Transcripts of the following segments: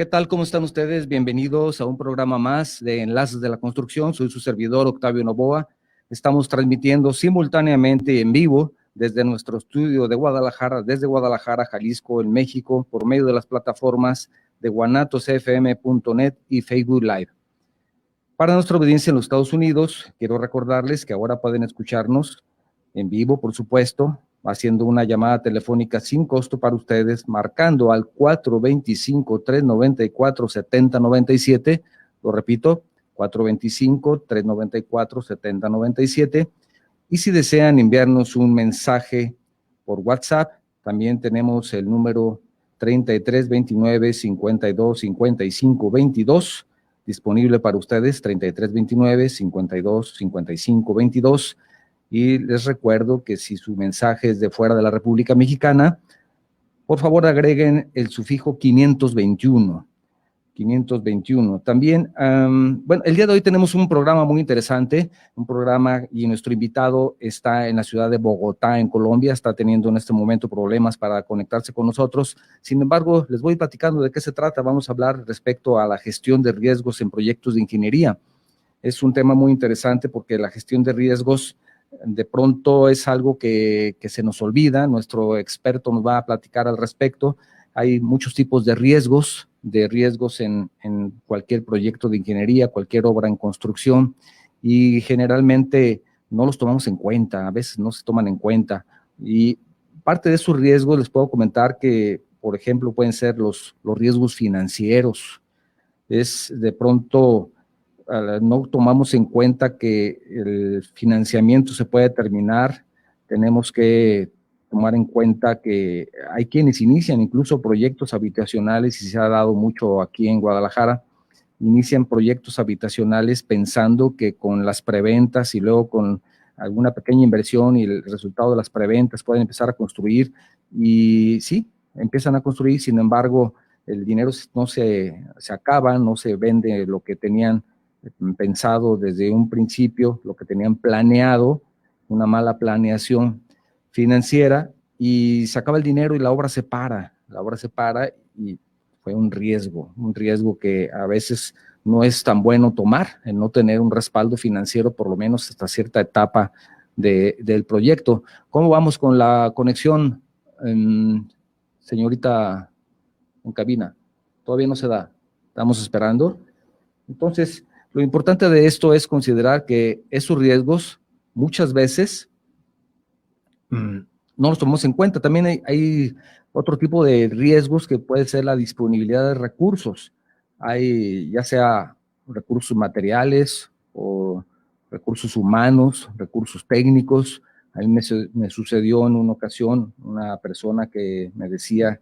¿Qué tal? ¿Cómo están ustedes? Bienvenidos a un programa más de Enlaces de la Construcción. Soy su servidor, Octavio Novoa. Estamos transmitiendo simultáneamente en vivo desde nuestro estudio de Guadalajara, desde Guadalajara, Jalisco, en México, por medio de las plataformas de guanatosfm.net y Facebook Live. Para nuestra audiencia en los Estados Unidos, quiero recordarles que ahora pueden escucharnos en vivo, por supuesto, haciendo una llamada telefónica sin costo para ustedes, marcando al 425-394-7097, lo repito, 425-394-7097, y si desean enviarnos un mensaje por WhatsApp, también tenemos el número 3329-525522, disponible para ustedes, 3329-525522, y les recuerdo que si su mensaje es de fuera de la República Mexicana, por favor agreguen el sufijo 521. También, bueno, el día de hoy tenemos un programa muy interesante, y nuestro invitado está en la ciudad de Bogotá, en Colombia, está teniendo en este momento problemas para conectarse con nosotros. Sin embargo, les voy platicando de qué se trata. Vamos a hablar respecto a la gestión de riesgos en proyectos de ingeniería. Es un tema muy interesante porque la gestión de riesgos de pronto es algo que se nos olvida. Nuestro experto nos va a platicar al respecto. Hay muchos tipos de riesgos en cualquier proyecto de ingeniería, cualquier obra en construcción, y generalmente no los tomamos en cuenta, a veces no se toman en cuenta. Y parte de esos riesgos les puedo comentar que, por ejemplo, pueden ser los riesgos financieros. Es de pronto no tomamos en cuenta que el financiamiento se puede terminar. Tenemos que tomar en cuenta que hay quienes inician incluso proyectos habitacionales, y se ha dado mucho aquí en Guadalajara, inician proyectos habitacionales pensando que con las preventas y luego con alguna pequeña inversión y el resultado de las preventas pueden empezar a construir, y sí, empiezan a construir. Sin embargo, el dinero no se acaba, no se vende lo que tenían pensado desde un principio, lo que tenían planeado, una mala planeación financiera, y se acaba el dinero y la obra se para, y fue un riesgo que a veces no es tan bueno tomar, el no tener un respaldo financiero, por lo menos hasta cierta etapa del proyecto. ¿Cómo vamos con la conexión, señorita en cabina? Todavía no se da, estamos esperando. Entonces, lo importante de esto es considerar que esos riesgos muchas veces no los tomamos en cuenta. También hay otro tipo de riesgos que puede ser la disponibilidad de recursos. Hay ya sea recursos materiales o recursos humanos, recursos técnicos. A mí me sucedió en una ocasión una persona que me decía,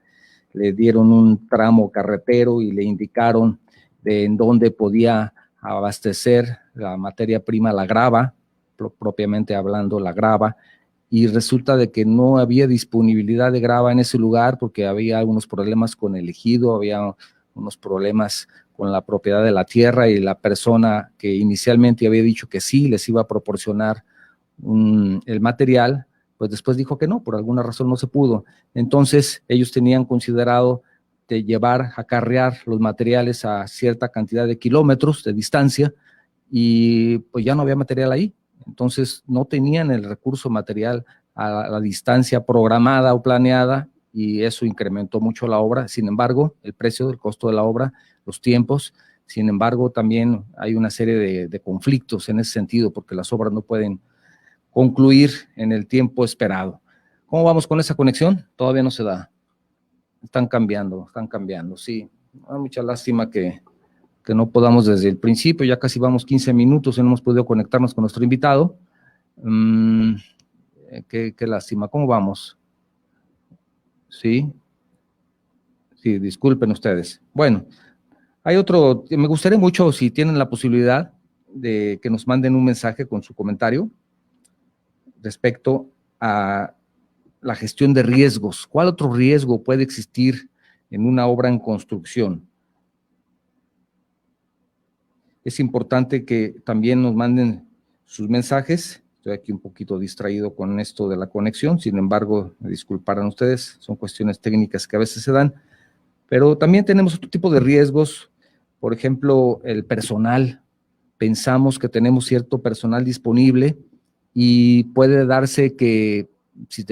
le dieron un tramo carretero y le indicaron en dónde podía abastecer la materia prima, la grava, propiamente hablando la grava, y resulta de que no había disponibilidad de grava en ese lugar porque había algunos problemas con el ejido, había unos problemas con la propiedad de la tierra, y la persona que inicialmente había dicho que sí les iba a proporcionar el material, pues después dijo que no, por alguna razón no se pudo. Entonces ellos tenían considerado de llevar, acarrear los materiales a cierta cantidad de kilómetros de distancia, y pues ya no había material ahí. Entonces no tenían el recurso material a la distancia programada o planeada, y eso incrementó mucho la obra. Sin embargo, el precio, el costo de la obra, los tiempos. Sin embargo, también hay una serie de conflictos en ese sentido, porque las obras no pueden concluir en el tiempo esperado. ¿Cómo vamos con esa conexión? Todavía no se da. Están cambiando, sí. Hay mucha lástima que no podamos desde el principio. Ya casi vamos 15 minutos y no hemos podido conectarnos con nuestro invitado. Qué lástima. ¿Cómo vamos? Sí, disculpen ustedes. Bueno, hay otro, me gustaría mucho si tienen la posibilidad de que nos manden un mensaje con su comentario respecto a la gestión de riesgos. ¿Cuál otro riesgo puede existir en una obra en construcción? Es importante que también nos manden sus mensajes. Estoy aquí un poquito distraído con esto de la conexión, sin embargo, me disculparán ustedes, son cuestiones técnicas que a veces se dan. Pero también tenemos otro tipo de riesgos, por ejemplo, el personal. Pensamos que tenemos cierto personal disponible y puede darse que si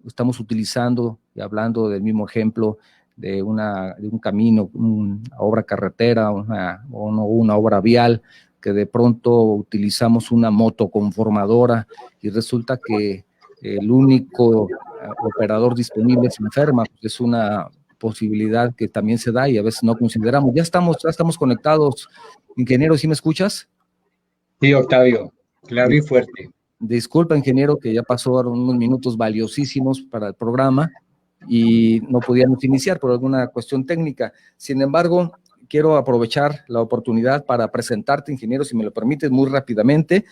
estamos utilizando, y hablando del mismo ejemplo, de un camino, una obra carretera, una obra vial, que de pronto utilizamos una moto conformadora y resulta que el único operador disponible se enferma, pues es una posibilidad que también se da y a veces no consideramos. Ya estamos conectados. Ingeniero, ¿sí me escuchas? Sí, Octavio, claro y fuerte. Disculpa, ingeniero, que ya pasaron unos minutos valiosísimos para el programa y no podíamos iniciar por alguna cuestión técnica. Sin embargo, quiero aprovechar la oportunidad para presentarte, ingeniero, si me lo permites, muy rápidamente.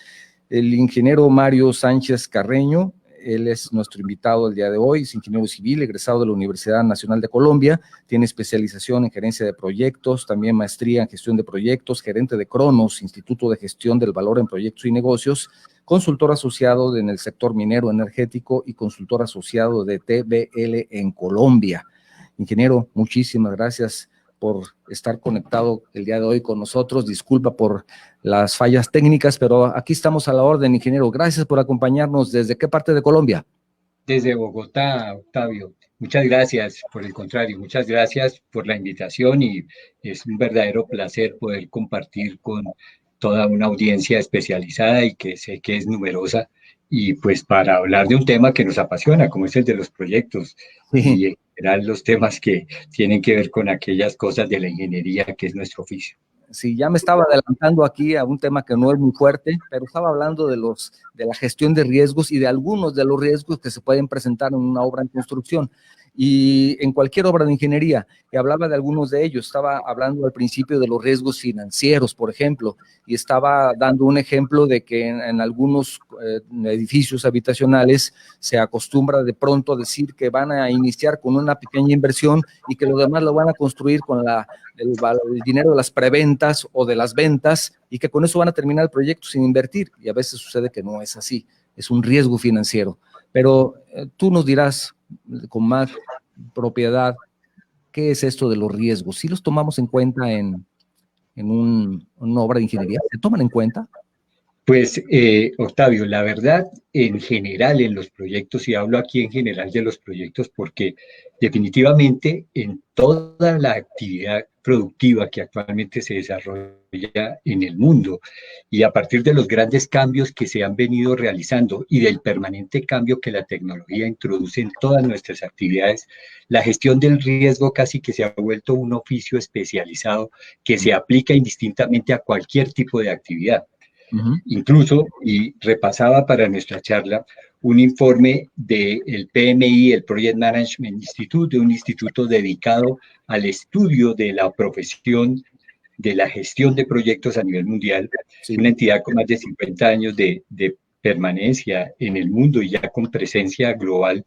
El ingeniero Mario Sánchez Carreño, él es nuestro invitado el día de hoy, es ingeniero civil, egresado de la Universidad Nacional de Colombia, tiene especialización en gerencia de proyectos, también maestría en gestión de proyectos, gerente de Cronos, Instituto de Gestión del Valor en Proyectos y Negocios, consultor asociado en el sector minero energético y consultor asociado de TBL en Colombia. Ingeniero, muchísimas gracias por estar conectado el día de hoy con nosotros. Disculpa por las fallas técnicas, pero aquí estamos a la orden, ingeniero. Gracias por acompañarnos. ¿Desde qué parte de Colombia? Desde Bogotá, Octavio. Muchas gracias, por el contrario, muchas gracias por la invitación y es un verdadero placer poder compartir con toda una audiencia especializada y que sé que es numerosa y pues para hablar de un tema que nos apasiona, como es el de los proyectos Sí. y en general los temas que tienen que ver con aquellas cosas de la ingeniería que es nuestro oficio. Sí, ya me estaba adelantando aquí a un tema que no es muy fuerte, pero estaba hablando de la gestión de riesgos y de algunos de los riesgos que se pueden presentar en una obra en construcción y en cualquier obra de ingeniería. Y hablaba de algunos de ellos. Estaba hablando al principio de los riesgos financieros, por ejemplo, y estaba dando un ejemplo de que en algunos edificios habitacionales se acostumbra de pronto a decir que van a iniciar con una pequeña inversión y que lo demás lo van a construir con el dinero de las preventas o de las ventas y que con eso van a terminar el proyecto sin invertir. Y a veces sucede que no es así, es un riesgo financiero. Pero tú nos dirás con más propiedad qué es esto de los riesgos. ¿Sí los tomamos en cuenta en una obra de ingeniería? ¿Se toman en cuenta? Pues, Octavio, la verdad, en general en los proyectos, y hablo aquí en general de los proyectos, porque definitivamente en toda la actividad productiva que actualmente se desarrolla en el mundo, y a partir de los grandes cambios que se han venido realizando y del permanente cambio que la tecnología introduce en todas nuestras actividades, la gestión del riesgo casi que se ha vuelto un oficio especializado que se aplica indistintamente a cualquier tipo de actividad. Incluso, y repasaba para nuestra charla, un informe del PMI, el Project Management Institute, de un instituto dedicado al estudio de la profesión de la gestión de proyectos a nivel mundial, Sí. una entidad con más de 50 años de permanencia en el mundo y ya con presencia global,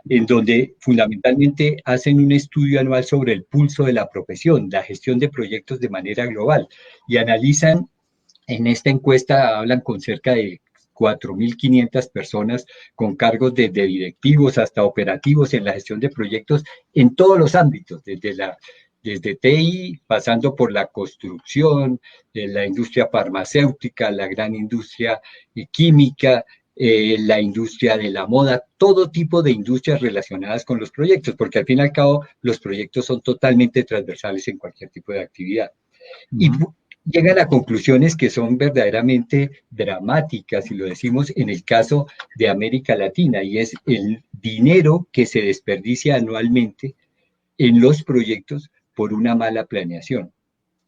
en donde fundamentalmente hacen un estudio anual sobre el pulso de la profesión, la gestión de proyectos de manera global, y analizan. En esta encuesta hablan con cerca de 4.500 personas con cargos desde directivos hasta operativos en la gestión de proyectos en todos los ámbitos, desde TI, pasando por la construcción, la industria farmacéutica, la gran industria química, la industria de la moda, todo tipo de industrias relacionadas con los proyectos, porque al fin y al cabo los proyectos son totalmente transversales en cualquier tipo de actividad. Y llegan a conclusiones que son verdaderamente dramáticas, y lo decimos en el caso de América Latina, y es el dinero que se desperdicia anualmente en los proyectos por una mala planeación.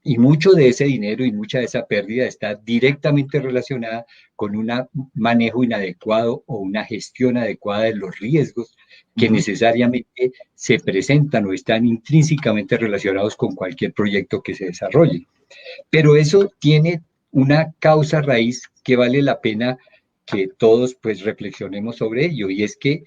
Y mucho de ese dinero y mucha de esa pérdida está directamente relacionada con un manejo inadecuado o una gestión adecuada de los riesgos que necesariamente se presentan o están intrínsecamente relacionados con cualquier proyecto que se desarrolle. Pero eso tiene una causa raíz que vale la pena que todos pues reflexionemos sobre ello, y es que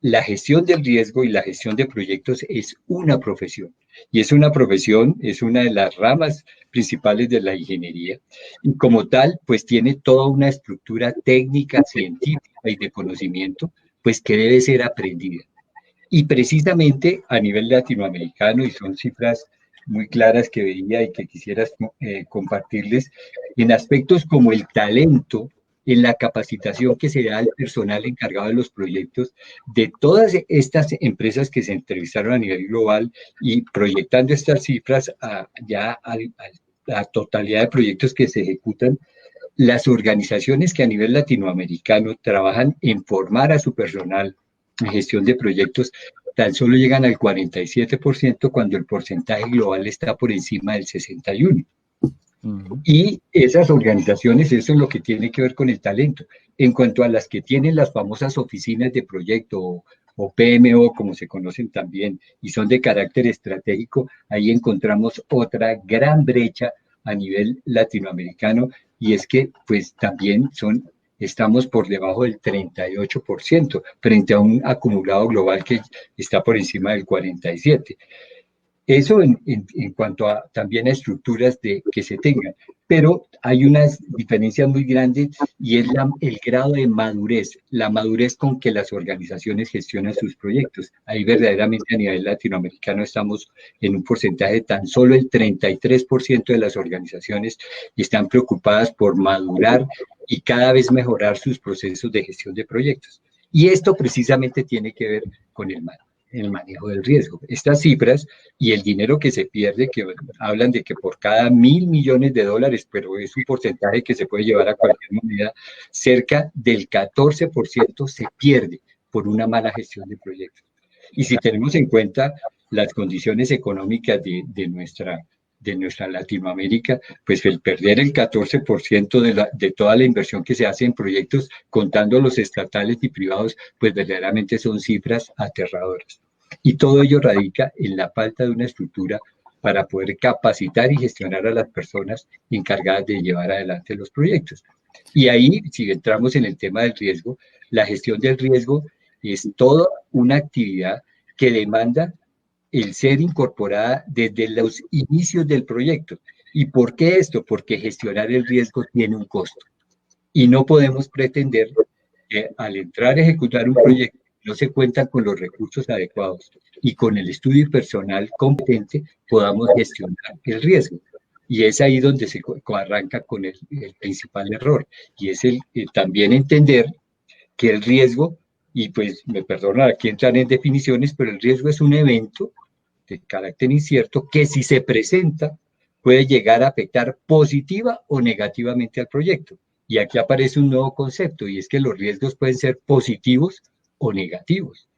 la gestión del riesgo y la gestión de proyectos es una profesión, y es una profesión, es una de las ramas principales de la ingeniería, y como tal, pues tiene toda una estructura técnica, científica y de conocimiento, pues que debe ser aprendida. Y precisamente a nivel latinoamericano, y son cifras muy claras que veía y que quisieras compartirles, en aspectos como el talento, en la capacitación que se da al personal encargado de los proyectos, de todas estas empresas que se entrevistaron a nivel global y proyectando estas cifras a la totalidad de proyectos que se ejecutan, las organizaciones que a nivel latinoamericano trabajan en formar a su personal en gestión de proyectos, tan solo llegan al 47% cuando el porcentaje global está por encima del 61%. Y esas organizaciones, eso es lo que tiene que ver con el talento. En cuanto a las que tienen las famosas oficinas de proyecto o PMO, como se conocen también, y son de carácter estratégico, ahí encontramos otra gran brecha a nivel latinoamericano, y es que pues también estamos por debajo del 38% frente a un acumulado global que está por encima del 47%. Eso en cuanto a también a estructuras que se tengan, pero hay unas diferencias muy grandes y es el grado de madurez, la madurez con que las organizaciones gestionan sus proyectos. Ahí verdaderamente a nivel latinoamericano estamos en un porcentaje tan solo el 33% de las organizaciones están preocupadas por madurar y cada vez mejorar sus procesos de gestión de proyectos. Y esto precisamente tiene que ver con el manejo del riesgo. Estas cifras y el dinero que se pierde, que hablan de que por cada 1.000 millones de dólares, pero es un porcentaje que se puede llevar a cualquier moneda, cerca del 14% se pierde por una mala gestión de proyectos. Y si tenemos en cuenta las condiciones económicas de nuestra Latinoamérica, pues el perder el 14% de toda la inversión que se hace en proyectos, contando los estatales y privados, pues verdaderamente son cifras aterradoras. Y todo ello radica en la falta de una estructura para poder capacitar y gestionar a las personas encargadas de llevar adelante los proyectos. Y ahí, si entramos en el tema del riesgo, la gestión del riesgo es toda una actividad que demanda el ser incorporada desde los inicios del proyecto. ¿Y por qué esto? Porque gestionar el riesgo tiene un costo. Y no podemos pretender que al entrar a ejecutar un proyecto no se cuentan con los recursos adecuados y con el estudio personal competente podamos gestionar el riesgo. Y es ahí donde se arranca con el principal error. Y es también entender que el riesgo, y pues me perdonan aquí entrar en definiciones, pero el riesgo es un evento de carácter incierto que si se presenta puede llegar a afectar positiva o negativamente al proyecto. Y aquí aparece un nuevo concepto y es que los riesgos pueden ser positivos o negativos.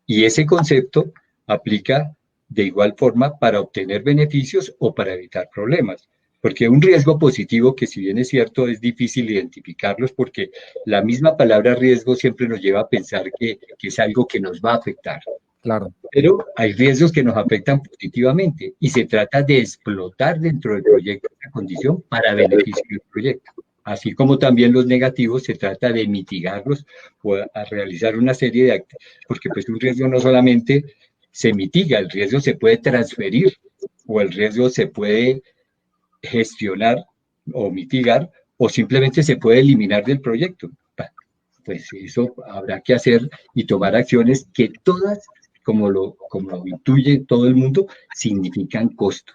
Y ese concepto aplica de igual forma para obtener beneficios o para evitar problemas. Porque un riesgo positivo, que si bien es cierto, es difícil identificarlos porque la misma palabra riesgo siempre nos lleva a pensar que es algo que nos va a afectar. Claro. Pero hay riesgos que nos afectan positivamente y se trata de explotar dentro del proyecto esa condición para beneficio del proyecto. Así como también los negativos se trata de mitigarlos o a realizar una serie de actos, porque pues un riesgo no solamente se mitiga, el riesgo se puede transferir o el riesgo se puede gestionar o mitigar o simplemente se puede eliminar del proyecto. Pues eso habrá que hacer y tomar acciones que todas, como lo intuye todo el mundo, significan costo.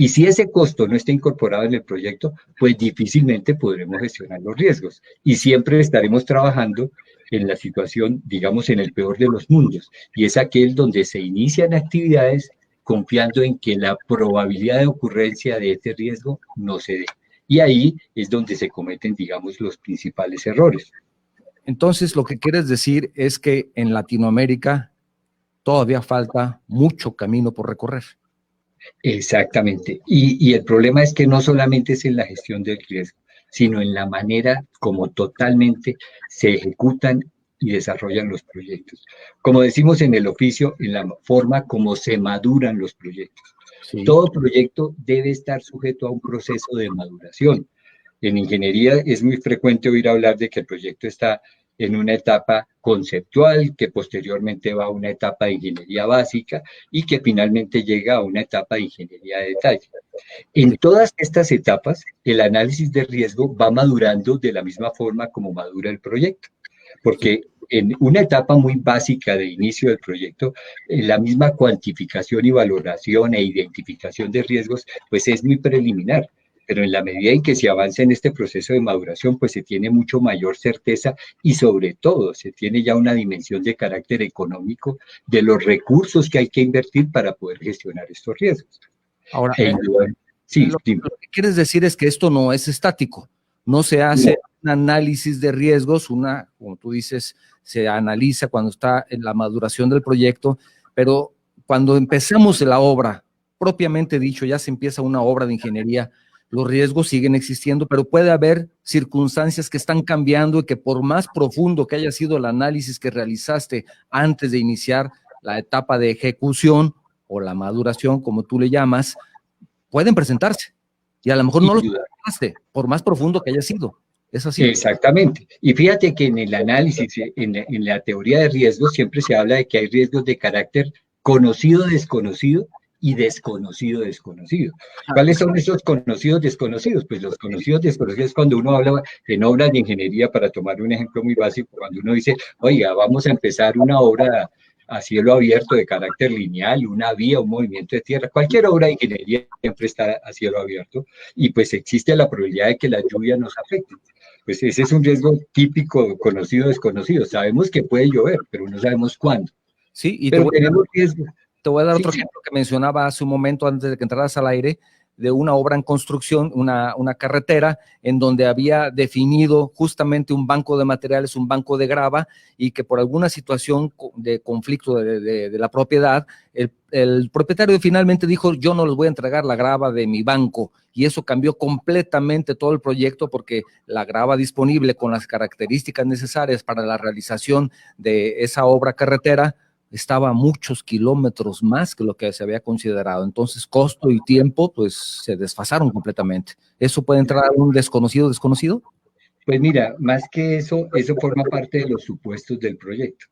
Y si ese costo no está incorporado en el proyecto, pues difícilmente podremos gestionar los riesgos. Y siempre estaremos trabajando en la situación, digamos, en el peor de los mundos. Y es aquel donde se inician actividades confiando en que la probabilidad de ocurrencia de este riesgo no se dé. Y ahí es donde se cometen, digamos, los principales errores. Entonces, lo que quieres decir es que en Latinoamérica todavía falta mucho camino por recorrer. Exactamente. Y el problema es que no solamente es en la gestión del riesgo, sino en la manera como totalmente se ejecutan y desarrollan los proyectos. Como decimos en el oficio, en la forma como se maduran los proyectos. Sí. Todo proyecto debe estar sujeto a un proceso de maduración. En ingeniería es muy frecuente oír hablar de que el proyecto está en una etapa conceptual, que posteriormente va a una etapa de ingeniería básica y que finalmente llega a una etapa de ingeniería de detalle. En todas estas etapas, el análisis de riesgo va madurando de la misma forma como madura el proyecto, porque en una etapa muy básica de inicio del proyecto, la misma cuantificación y valoración e identificación de riesgos, pues es muy preliminar. Pero en la medida en que se avanza en este proceso de maduración, pues se tiene mucho mayor certeza y sobre todo se tiene ya una dimensión de carácter económico de los recursos que hay que invertir para poder gestionar estos riesgos. Ahora, Sí, lo que quieres decir es que esto no es estático, no se hace un análisis de riesgos, como tú dices, se analiza cuando está en la maduración del proyecto, pero cuando empezamos la obra, propiamente dicho, ya se empieza una obra de ingeniería, los riesgos siguen existiendo, pero puede haber circunstancias que están cambiando y que por más profundo que haya sido el análisis que realizaste antes de iniciar la etapa de ejecución o la maduración, como tú le llamas, pueden presentarse y a lo mejor no los pensaste, por más profundo que haya sido. ¿Es así? Exactamente. Y fíjate que en el análisis, en la teoría de riesgos, siempre se habla de que hay riesgos de carácter conocido, desconocido y desconocido, desconocido. ¿Cuáles son esos conocidos, desconocidos? Pues los conocidos, desconocidos, cuando uno habla en obras de ingeniería, para tomar un ejemplo muy básico, cuando uno dice, oiga, vamos a empezar una obra a cielo abierto de carácter lineal, una vía, un movimiento de tierra, cualquier obra de ingeniería siempre está a cielo abierto y pues existe la probabilidad de que la lluvia nos afecte. Pues ese es un riesgo típico, conocido, desconocido. Sabemos que puede llover, pero no sabemos cuándo. Sí, y pero tenemos riesgo. Te voy a dar otro ejemplo que mencionaba hace un momento antes de que entraras al aire, de una obra en construcción, una carretera, en donde había definido justamente un banco de materiales, un banco de grava, y que por alguna situación de conflicto de la propiedad, el propietario finalmente dijo, yo no les voy a entregar la grava de mi banco, y eso cambió completamente todo el proyecto, porque la grava disponible con las características necesarias para la realización de esa obra carretera estaba a muchos kilómetros más que lo que se había considerado. Entonces, costo y tiempo, pues, se desfasaron completamente. ¿Eso puede entrar a un desconocido? Pues mira, más que eso forma parte de los supuestos del proyecto.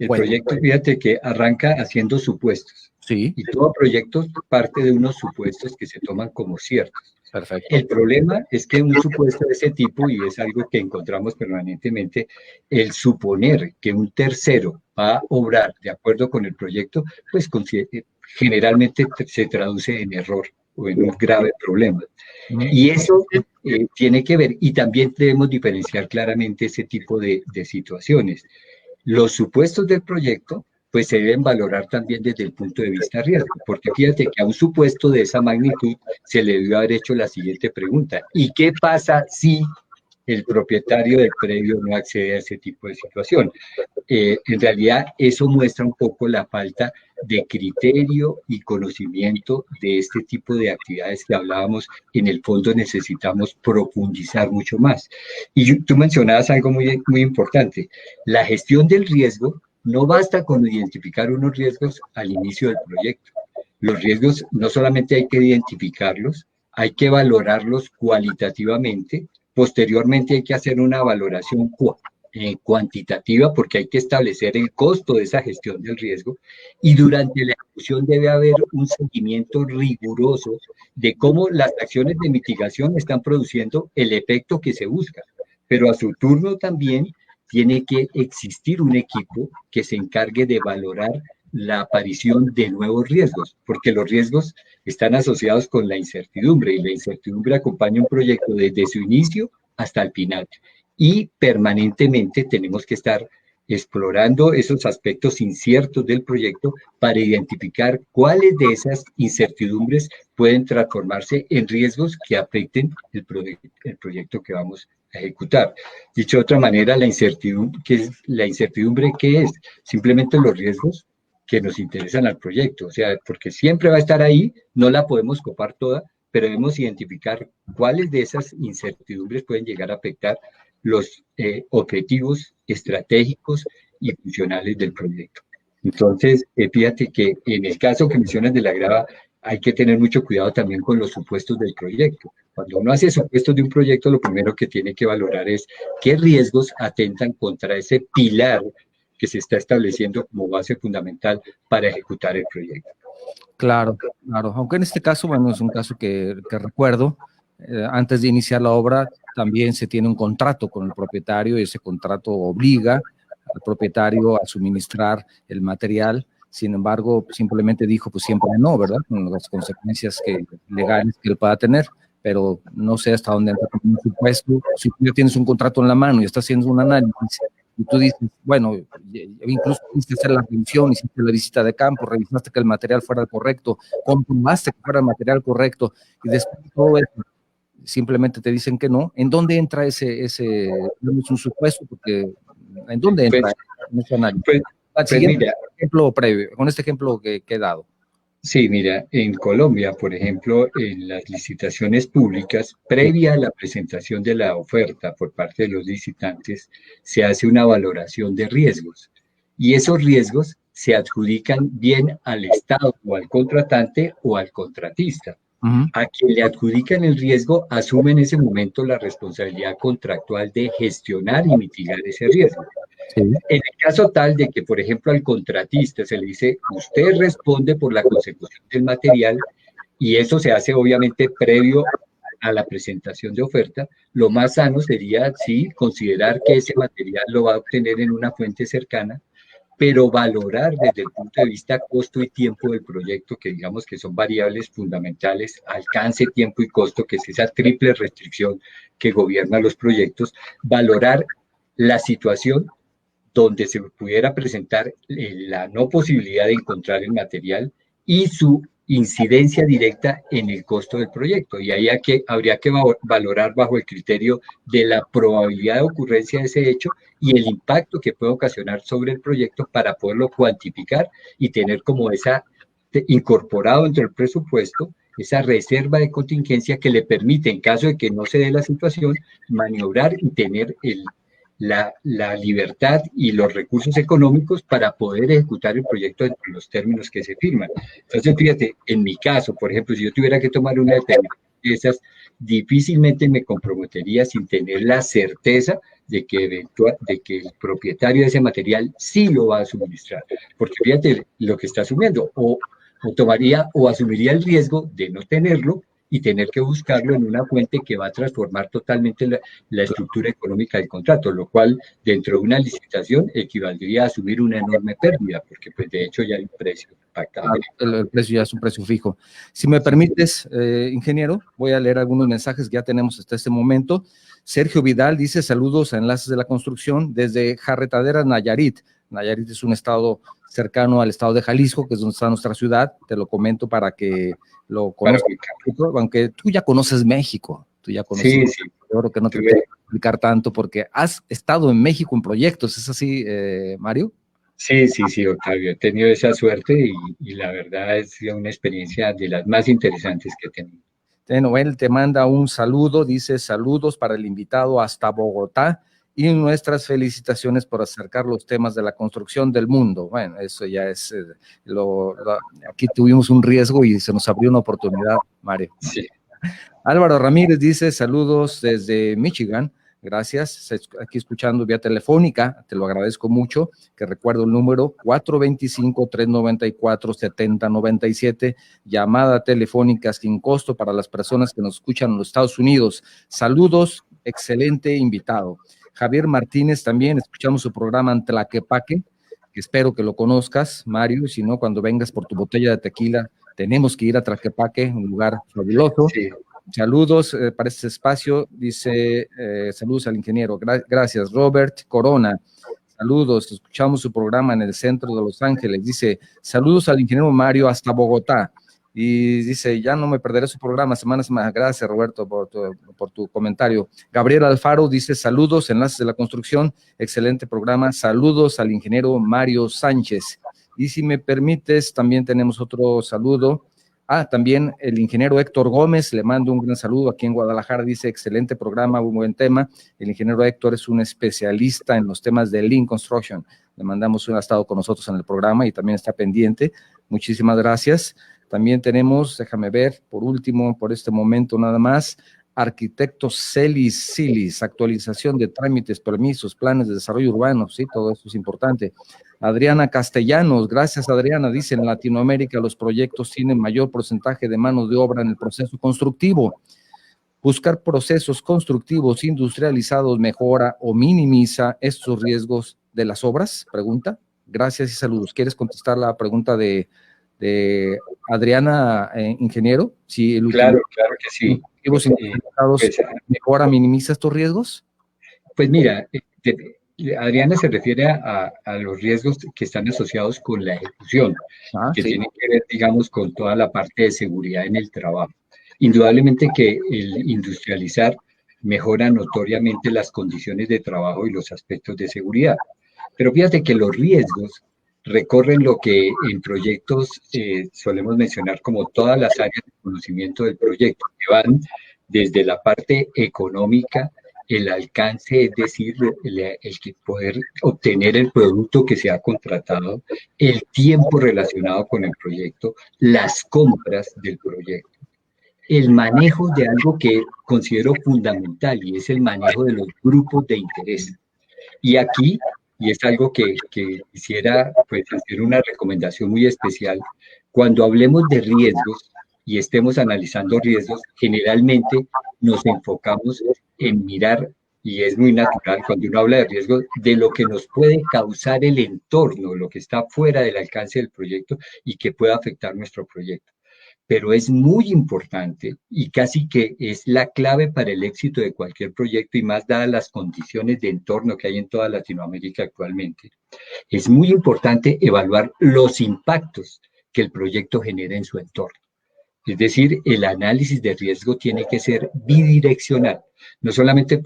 El proyecto, fíjate que arranca haciendo supuestos. Sí. Y todo proyecto parte de unos supuestos que se toman como ciertos. Perfecto. El problema es que un supuesto de ese tipo, y es algo que encontramos permanentemente, el suponer que un tercero va a obrar de acuerdo con el proyecto, pues generalmente se traduce en error o en un grave problema. Y eso tiene que ver, y también debemos diferenciar claramente ese tipo de situaciones. Los supuestos del proyecto pues se deben valorar también desde el punto de vista riesgo, porque fíjate que a un supuesto de esa magnitud se le debió haber hecho la siguiente pregunta: ¿y qué pasa si el propietario del predio no accede a ese tipo de situación? En realidad eso muestra un poco la falta de criterio y conocimiento de este tipo de actividades que hablábamos. En el fondo necesitamos profundizar mucho más. Y tú mencionabas algo muy, muy importante: la gestión del riesgo. No basta con identificar unos riesgos al inicio del proyecto. Los riesgos no solamente hay que identificarlos, hay que valorarlos cualitativamente. Posteriormente hay que hacer una valoración cuantitativa, porque hay que establecer el costo de esa gestión del riesgo, y durante la ejecución debe haber un seguimiento riguroso de cómo las acciones de mitigación están produciendo el efecto que se busca, pero a su turno también tiene que existir un equipo que se encargue de valorar la aparición de nuevos riesgos, porque los riesgos están asociados con la incertidumbre, y la incertidumbre acompaña un proyecto desde su inicio hasta el final. Y permanentemente tenemos que estar explorando esos aspectos inciertos del proyecto para identificar cuáles de esas incertidumbres pueden transformarse en riesgos que afecten el proyecto que vamos a ejecutar. Dicho de otra manera, la incertidumbre, ¿qué es? Simplemente los riesgos que nos interesan al proyecto, o sea, porque siempre va a estar ahí, no la podemos copar toda, pero debemos identificar cuáles de esas incertidumbres pueden llegar a afectar los objetivos estratégicos y funcionales del proyecto. Entonces, fíjate que en el caso que mencionas de la grava, hay que tener mucho cuidado también con los supuestos del proyecto. Cuando uno hace supuestos de un proyecto, lo primero que tiene que valorar es qué riesgos atentan contra ese pilar que se está estableciendo como base fundamental para ejecutar el proyecto. Claro, claro. Aunque en este caso, bueno, es un caso que recuerdo, antes de iniciar la obra también se tiene un contrato con el propietario, y ese contrato obliga al propietario a suministrar el material. Sin embargo, simplemente dijo, pues siempre no, ¿verdad? Con las consecuencias legales que él pueda tener, pero no sé hasta dónde entra como un supuesto. Si tú ya tienes un contrato en la mano y estás haciendo un análisis, y tú dices, bueno, incluso hiciste hacer la revisión, hiciste la visita de campo, revisaste que el material fuera correcto, comprobaste que fuera el material correcto, y después de todo eso, simplemente te dicen que no. ¿En dónde entra ese no es un supuesto? Porque, ¿en dónde entra en ese análisis? Mira, Ejemplo previo, con este ejemplo que he dado. sí, mira, en Colombia, por ejemplo, en las licitaciones públicas, previa a la presentación de la oferta por parte de los licitantes, se hace una valoración de riesgos y esos riesgos se adjudican bien al Estado o al contratante o al contratista. A quien le adjudican el riesgo asume en ese momento la responsabilidad contractual de gestionar y mitigar ese riesgo. Sí. En el caso tal de que, por ejemplo, al contratista se le dice, usted responde por la consecución del material, y eso se hace obviamente previo a la presentación de oferta, lo más sano sería, sí, considerar que ese material lo va a obtener en una fuente cercana, pero valorar desde el punto de vista costo y tiempo del proyecto, que digamos que son variables fundamentales, alcance, tiempo y costo, que es esa triple restricción que gobierna los proyectos, valorar la situación donde se pudiera presentar la no posibilidad de encontrar el material y su incidencia directa en el costo del proyecto. Y ahí habría que valorar bajo el criterio de la probabilidad de ocurrencia de ese hecho y el impacto que puede ocasionar sobre el proyecto para poderlo cuantificar y tener como esa incorporado entre el presupuesto esa reserva de contingencia que le permite, en caso de que no se dé la situación, maniobrar y tener la libertad y los recursos económicos para poder ejecutar el proyecto en los términos que se firman. Entonces, fíjate, en mi caso, por ejemplo, si yo tuviera que tomar una determinación de esas, difícilmente me comprometería sin tener la certeza de que el propietario de ese material sí lo va a suministrar. Porque fíjate lo que está asumiendo, o tomaría o asumiría el riesgo de no tenerlo y tener que buscarlo en una fuente que va a transformar totalmente la estructura económica del contrato, lo cual dentro de una licitación equivaldría a asumir una enorme pérdida, porque pues de hecho ya hay un precio pactado. El precio ya es un precio fijo. Si me permites, ingeniero, voy a leer algunos mensajes que ya tenemos hasta este momento. Sergio Vidal dice, saludos a Enlaces de la Construcción desde Jarretadera, Nayarit. Nayarit es un estado cercano al estado de Jalisco, que es donde está nuestra ciudad. Te lo comento para que lo conozcas, aunque tú ya conoces México, tú ya conoces. Sí, sí. Yo creo que no te voy a explicar tanto porque has estado en México en proyectos, ¿es así, Mario? Sí, sí, sí, Octavio, he tenido esa suerte y la verdad es una experiencia de las más interesantes que he tenido. Noel te manda un saludo, dice saludos para el invitado hasta Bogotá y nuestras felicitaciones por acercar los temas de la construcción del mundo. Bueno, eso ya es, aquí tuvimos un riesgo y se nos abrió una oportunidad, Mario. Sí. Álvaro Ramírez dice saludos desde Michigan. Gracias, aquí escuchando vía telefónica, te lo agradezco mucho, que recuerdo el número 425-394-7097, llamada telefónica sin costo para las personas que nos escuchan en los Estados Unidos. Saludos, excelente invitado. Javier Martínez también, escuchamos su programa en Tlaquepaque, que espero que lo conozcas, Mario, si no, cuando vengas por tu botella de tequila, tenemos que ir a Tlaquepaque, un lugar fabuloso. Sí. Saludos para este espacio, dice, saludos al ingeniero, gracias. Robert Corona, saludos, escuchamos su programa en el centro de Los Ángeles, dice, saludos al ingeniero Mario hasta Bogotá, y dice, ya no me perderé su programa, semanas más, gracias Roberto por tu comentario. Gabriel Alfaro dice, saludos, Enlaces de la Construcción, excelente programa, saludos al ingeniero Mario Sánchez, y si me permites, también tenemos otro saludo. También el ingeniero Héctor Gómez, le mando un gran saludo aquí en Guadalajara, dice, excelente programa, muy buen tema. El ingeniero Héctor es un especialista en los temas de Lean Construction. Le mandamos ha estado con nosotros en el programa y también está pendiente. Muchísimas gracias. También tenemos, déjame ver, por último, por este momento nada más, arquitecto Celis Silis, actualización de trámites, permisos, planes de desarrollo urbano, sí, todo eso es importante. Adriana Castellanos, gracias Adriana, dice, en Latinoamérica los proyectos tienen mayor porcentaje de mano de obra en el proceso constructivo. Buscar procesos constructivos industrializados mejora o minimiza estos riesgos de las obras? Pregunta. Gracias y saludos. ¿Quieres contestar la pregunta de Adriana, ingeniero? Si el Claro, claro que sí. Pues, ¿mejora, minimiza estos riesgos? Pues mira, Adriana se refiere a los riesgos que están asociados con la ejecución, que Sí. tienen que ver, digamos, con toda la parte de seguridad en el trabajo. Indudablemente que el industrializar mejora notoriamente las condiciones de trabajo y los aspectos de seguridad. Pero fíjate que los riesgos recorren lo que en proyectos solemos mencionar como todas las áreas de conocimiento del proyecto, que van desde la parte económica, el alcance, es decir, el que poder obtener el producto que se ha contratado, el tiempo relacionado con el proyecto, las compras del proyecto, el manejo de algo que considero fundamental y es el manejo de los grupos de interés. Y aquí, y es algo que quisiera pues, hacer una recomendación muy especial, cuando hablemos de riesgos y estemos analizando riesgos, generalmente nos enfocamos en mirar, y es muy natural cuando uno habla de riesgos, de lo que nos puede causar el entorno, lo que está fuera del alcance del proyecto y que pueda afectar nuestro proyecto. Pero es muy importante y casi que es la clave para el éxito de cualquier proyecto y más dadas las condiciones de entorno que hay en toda Latinoamérica actualmente. Es muy importante evaluar los impactos que el proyecto genera en su entorno. Es decir, el análisis de riesgo tiene que ser bidireccional. No solamente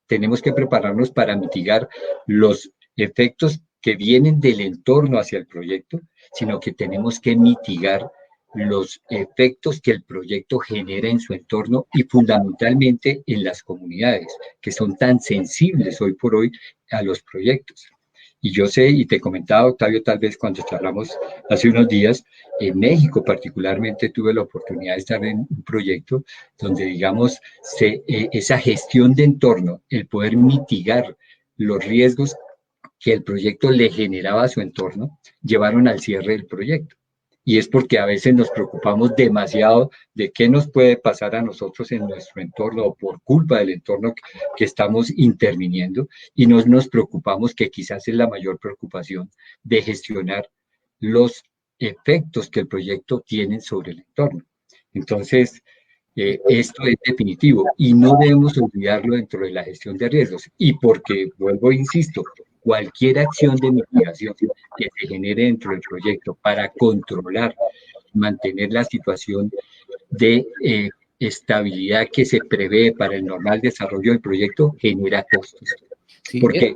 tenemos que prepararnos para mitigar los efectos que vienen del entorno hacia el proyecto, sino que tenemos que mitigar los efectos que el proyecto genera en su entorno y fundamentalmente en las comunidades, que son tan sensibles hoy por hoy a los proyectos. Y yo sé, y te comentaba, Octavio, tal vez cuando hablamos hace unos días, en México particularmente tuve la oportunidad de estar en un proyecto donde, digamos, esa gestión de entorno, el poder mitigar los riesgos que el proyecto le generaba a su entorno, llevaron al cierre del proyecto. Y es porque a veces nos preocupamos demasiado de qué nos puede pasar a nosotros en nuestro entorno o por culpa del entorno que estamos interviniendo y no nos preocupamos, que quizás es la mayor preocupación, de gestionar los efectos que el proyecto tiene sobre el entorno. Entonces, esto es definitivo y no debemos olvidarlo dentro de la gestión de riesgos. Y porque, vuelvo e insisto, cualquier acción de mitigación que se genere dentro del proyecto para controlar, mantener la situación de estabilidad que se prevé para el normal desarrollo del proyecto, genera costos. Sí, porque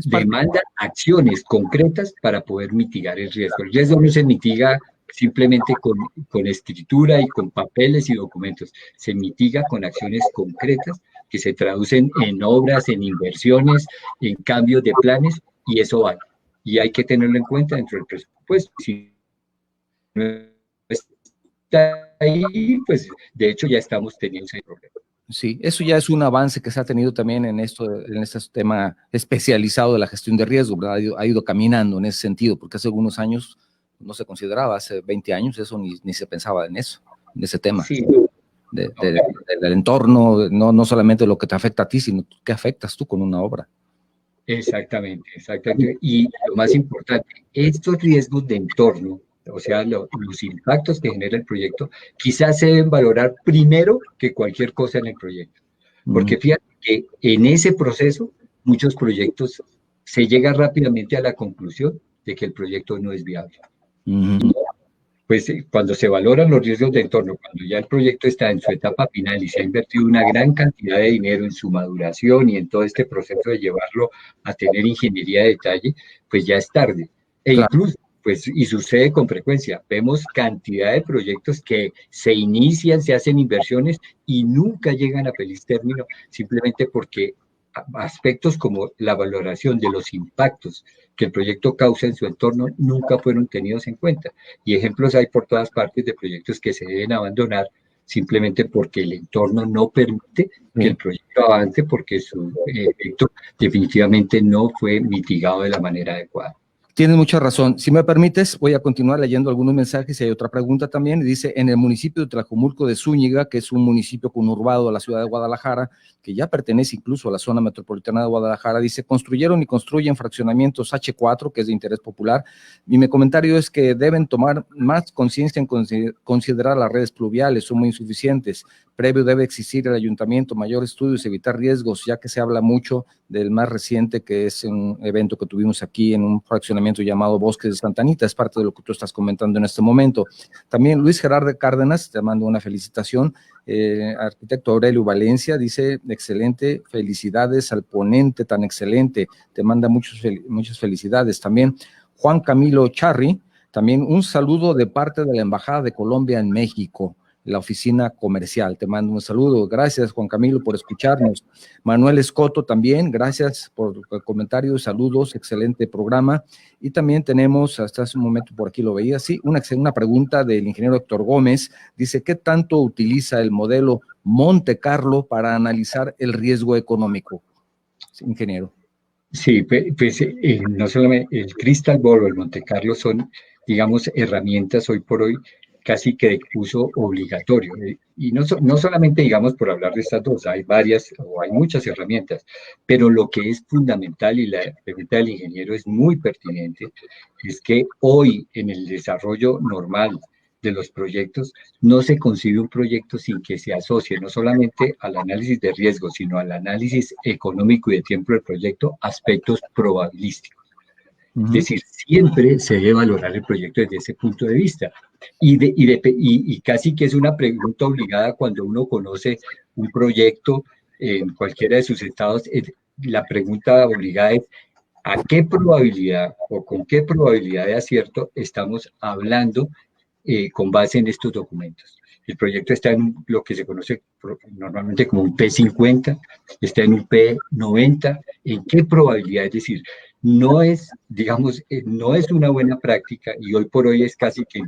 demanda acciones concretas para poder mitigar el riesgo. El riesgo no se mitiga simplemente con escritura y con papeles y documentos. Se mitiga con acciones concretas que se traducen en obras, en inversiones, en cambios de planes, y eso vale. Y hay que tenerlo en cuenta dentro del presupuesto. Si no está ahí, pues de hecho ya estamos teniendo ese problema. Sí, eso ya es un avance que se ha tenido también en este tema especializado de la gestión de riesgo, ¿verdad? Ha ido caminando en ese sentido, porque hace algunos años no se consideraba, hace 20 años eso ni se pensaba en eso, en ese tema. Sí. Del entorno, no solamente lo que te afecta a ti, sino qué afectas tú con una obra. Exactamente, exactamente. Y lo más importante, estos riesgos de entorno, o sea, los impactos que genera el proyecto, quizás se deben valorar primero que cualquier cosa en el proyecto. Porque fíjate que en ese proceso, muchos proyectos se llega rápidamente a la conclusión de que el proyecto no es viable. Pues cuando se valoran los riesgos de entorno, cuando ya el proyecto está en su etapa final y se ha invertido una gran cantidad de dinero en su maduración y en todo este proceso de llevarlo a tener ingeniería de detalle, pues ya es tarde. Incluso, pues, y sucede con frecuencia, vemos cantidad de proyectos que se inician, se hacen inversiones y nunca llegan a feliz término, simplemente porque aspectos como la valoración de los impactos que el proyecto causa en su entorno nunca fueron tenidos en cuenta. Y ejemplos hay por todas partes de proyectos que se deben abandonar simplemente porque el entorno no permite que el proyecto avance porque su efecto definitivamente no fue mitigado de la manera adecuada. Tienes mucha razón. Si me permites, voy a continuar leyendo algunos mensajes y hay otra pregunta también. Dice, en el municipio de Tlajomulco de Zúñiga, que es un municipio conurbado a la ciudad de Guadalajara, que ya pertenece incluso a la zona metropolitana de Guadalajara, dice, construyeron y construyen fraccionamientos H4, que es de interés popular, y mi comentario es que deben tomar más conciencia en considerar las redes pluviales, son muy insuficientes. Previo debe existir el ayuntamiento, mayor estudios, evitar riesgos, ya que se habla mucho del más reciente, que es un evento que tuvimos aquí en un fraccionamiento llamado Bosques de Santa Anita, es parte de lo que tú estás comentando en este momento. También Luis Gerardo Cárdenas, te mando una felicitación, arquitecto Aurelio Valencia, dice, excelente, felicidades al ponente tan excelente, te manda muchas felicidades. También Juan Camilo Charri, también un saludo de parte de la Embajada de Colombia en México, la oficina comercial. Te mando un saludo. Gracias, Juan Camilo, por escucharnos. Manuel Escoto también, gracias por el comentario, saludos, excelente programa. Y también tenemos, hasta hace un momento por aquí lo veía, sí, una pregunta del ingeniero Héctor Gómez. Dice, ¿qué tanto utiliza el modelo Monte Carlo para analizar el riesgo económico? Sí, ingeniero. Sí, pues no solamente el Crystal Ball o el Monte Carlo son, digamos, herramientas hoy por hoy casi que de uso obligatorio. Y no solamente, digamos, por hablar de estas dos, hay varias o hay muchas herramientas, pero lo que es fundamental y la pregunta del ingeniero es muy pertinente, es que hoy en el desarrollo normal de los proyectos, no se concibe un proyecto sin que se asocie no solamente al análisis de riesgo, sino al análisis económico y de tiempo del proyecto, aspectos probabilísticos. Es decir, siempre se debe valorar el proyecto desde ese punto de vista. Y casi que es una pregunta obligada cuando uno conoce un proyecto en cualquiera de sus estados. La pregunta obligada es, ¿a qué probabilidad o con qué probabilidad de acierto estamos hablando con base en estos documentos? El proyecto está en lo que se conoce normalmente como un P50, está en un P90. ¿En qué probabilidad? Es decir, no es, digamos, no es una buena práctica y hoy por hoy es casi que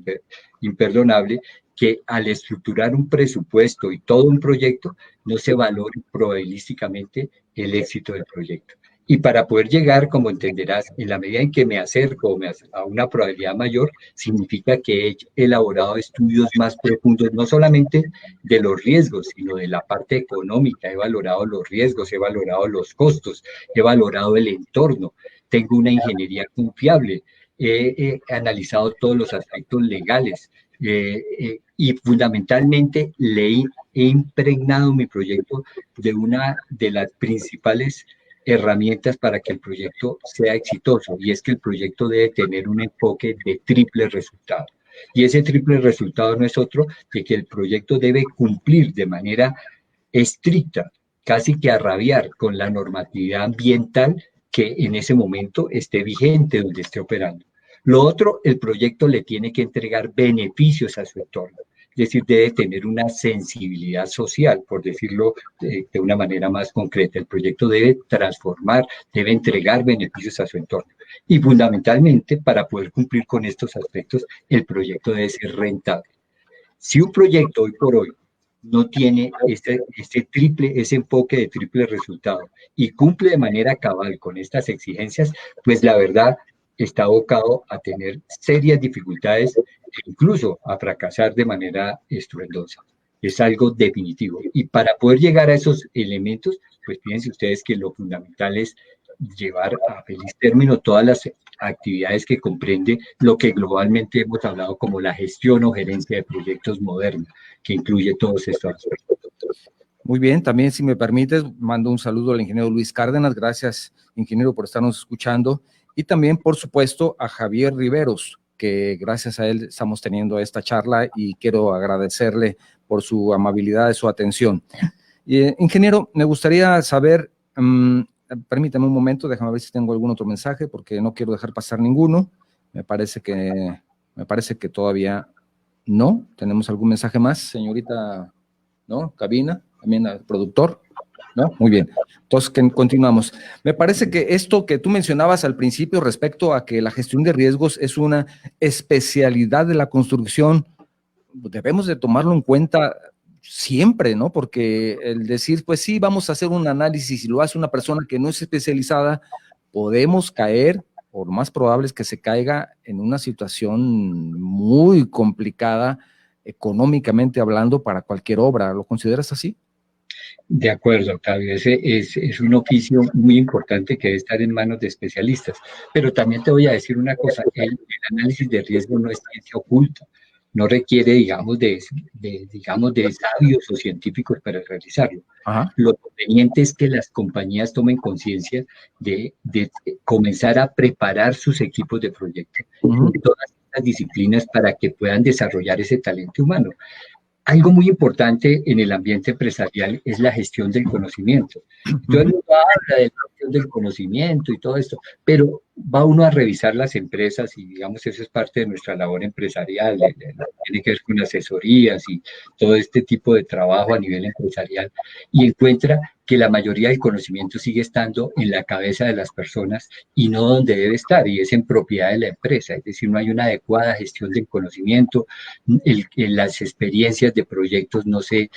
imperdonable que al estructurar un presupuesto y todo un proyecto no se valore probabilísticamente el éxito del proyecto. Y para poder llegar, como entenderás, en la medida en que me acerco a una probabilidad mayor, significa que he elaborado estudios más profundos, no solamente de los riesgos, sino de la parte económica. He valorado los riesgos, he valorado los costos, he valorado el entorno. Tengo una ingeniería confiable, he analizado todos los aspectos legales y fundamentalmente he impregnado mi proyecto de una de las principales herramientas para que el proyecto sea exitoso, y es que el proyecto debe tener un enfoque de triple resultado. Y ese triple resultado no es otro que el proyecto debe cumplir de manera estricta, casi que a rabiar, con la normatividad ambiental que en ese momento esté vigente donde esté operando. Lo otro, el proyecto le tiene que entregar beneficios a su entorno. Es decir, debe tener una sensibilidad social, por decirlo de una manera más concreta. El proyecto debe transformar, debe entregar beneficios a su entorno. Y fundamentalmente, para poder cumplir con estos aspectos, el proyecto debe ser rentable. Si un proyecto hoy por hoy no tiene ese enfoque de triple resultado y cumple de manera cabal con estas exigencias, pues la verdad está abocado a tener serias dificultades e incluso a fracasar de manera estruendosa. Es algo definitivo. Y para poder llegar a esos elementos, pues fíjense ustedes que lo fundamental es llevar a feliz término todas las actividades que comprende lo que globalmente hemos hablado como la gestión o gerencia de proyectos moderna, que incluye todos estos aspectos. Muy bien, también si me permites, mando un saludo al ingeniero Luis Cárdenas. Gracias, ingeniero, por estarnos escuchando. Y también, por supuesto, a Javier Riveros, que gracias a él estamos teniendo esta charla y quiero agradecerle por su amabilidad y su atención. Ingeniero, me gustaría saber, permítame un momento, déjame ver si tengo algún otro mensaje, porque no quiero dejar pasar ninguno. Me parece que todavía no. ¿Tenemos algún mensaje más, señorita? ¿No? ¿Cabina? ¿También al productor? ¿No? Muy bien. Entonces, continuamos. Me parece que esto que tú mencionabas al principio respecto a que la gestión de riesgos es una especialidad de la construcción, debemos de tomarlo en cuenta siempre, ¿no? Porque el decir, pues sí, vamos a hacer un análisis y lo hace una persona que no es especializada, podemos caer o lo más probable es que se caiga en una situación muy complicada económicamente hablando para cualquier obra. ¿Lo consideras así? De acuerdo, Octavio, ese es un oficio muy importante que debe estar en manos de especialistas. Pero también te voy a decir una cosa, el análisis de riesgo no es ciencia oculta, no requiere, digamos, de sabios o científicos para realizarlo. Ajá. Lo conveniente es que las compañías tomen conciencia de comenzar a preparar sus equipos de proyecto en todas las disciplinas para que puedan desarrollar ese talento humano. Algo muy importante en el ambiente empresarial es la gestión del conocimiento. Todo el mundo habla de la gestión del conocimiento y todo esto, pero va uno a revisar las empresas y digamos eso es parte de nuestra labor empresarial, tiene que ver con asesorías y todo este tipo de trabajo a nivel empresarial y encuentra que la mayoría del conocimiento sigue estando en la cabeza de las personas y no donde debe estar, y es en propiedad de la empresa, es decir, no hay una adecuada gestión del conocimiento, las experiencias de proyectos no se